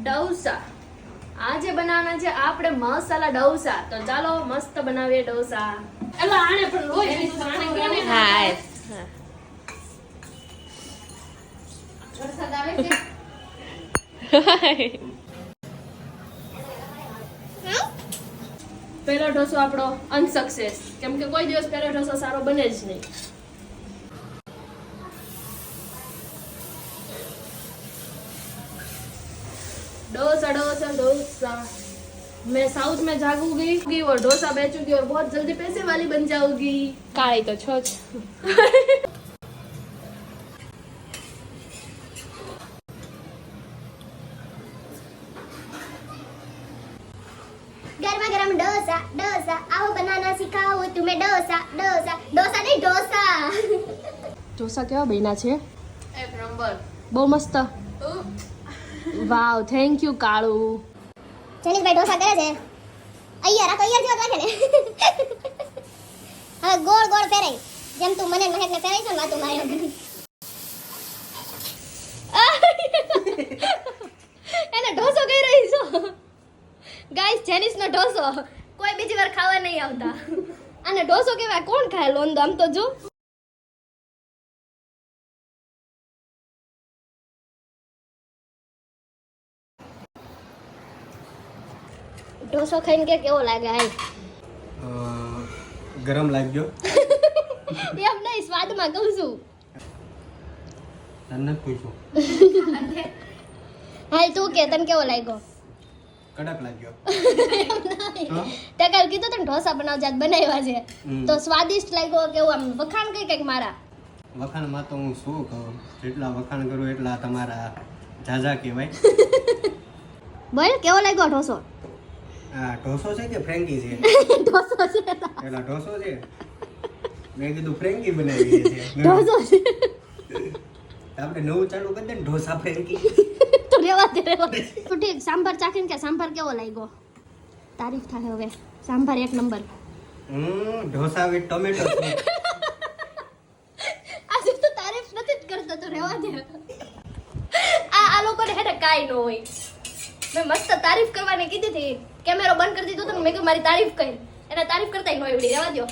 ડોસા આજે બનાવવાના છે આપણે મસાલા ડોસા. તો ચાલો મસ્ત બનાવીએ ડોસા. એલા આને પણ લોહી દીધું આને કેને હા વરસાદ આવે છે. પહેલો ઢોસો આપણો અનસક્સેસ, કેમ કે કોઈ દિવસ પહેલો ઢોસો સારો બને જ નહીં. डोसा डोसा डोसा मैं साउथ में जागूंगी और डोसा बेचूंगी और बहुत जल्दी पैसे वाली बन जाऊंगी. કાળી તો છો જ. गरमा गरम डोसा डोसा आओ बनाना सिखाओ तुम्हें डोसा डोसा डोसा नहीं डोसा. ઢોસા કેવા બન્યા છે? एक नंबर. બહુ મસ્ત. વાવ, થેન્ક યુ કાળુ. જનીશભાઈ ડોસા કરે છે. અહીંયા રાખો, અહીંયા જેવા રાખે ને. હવે ગોળ ગોળ ફેરાય જેમ તું મને મહેકને ફેરાય છે ને વાતું માર્યો. એને ઢોસો કહી રહી છો ગાઈસ. જેનિસ નો ઢોસો કોઈ બીજી વાર ખાવા નહીં આવતા. આને ઢોસો કહેવાય. કોણ ખાય લોંદો? આમ તો જો ઢોસો ખાઈને કે કેવો લાગે? હાલ ગરમ લાગ્યો. એમ નહીં, સ્વાદમાં કહું છું. તને પૂછું હાલ તું કે તને કેવો લાગ્યો? કડક લાગ્યો. તે કાલ કીધું તને ઢોસા બનાવજે, આજ બનાવ્યા છે. હમ. તો સ્વાદિષ્ટ લાગ્યો કેવું? આમ વખાણ કઈ મારા. વખાણમાં તો હું શું કહું, જેટલા વખાણ કરું એટલા તમારા ઝાઝા કહેવાય. બોલ કેવો લાગ્યો ઢોસો? આ ઢોસો છે કે ફ્રેન્કી છે? ઢોસો છે. પેલા ઢોસો છે. મેં કીધું ફ્રેન્કી બનાવી છે. ઢોસો છે. આપણે નવું ચાલુ કરી દે ને, ઢોસા ફ્રેન્કી. તો રેવા દે. તો ઠીક, સાંભાર ચાખીને કે સાંભાર કેવો લાગ્યો? તારીફ થાય હવે. સાંભાર એક નંબર. Dosa with tomato. આજે તો તારીફ નથી જ કરતો, તો રેવા દે. આ લોકોને હેને કાઈ ન હોય. મેં મસ્ત તારીફ કરવાની કીધી હતી, કેમેરો બંધ કરી દીધો તો મેં કીધું મારી તારીફ કરી. એને તારીફ કરતા ન આવડી. રેવા દો.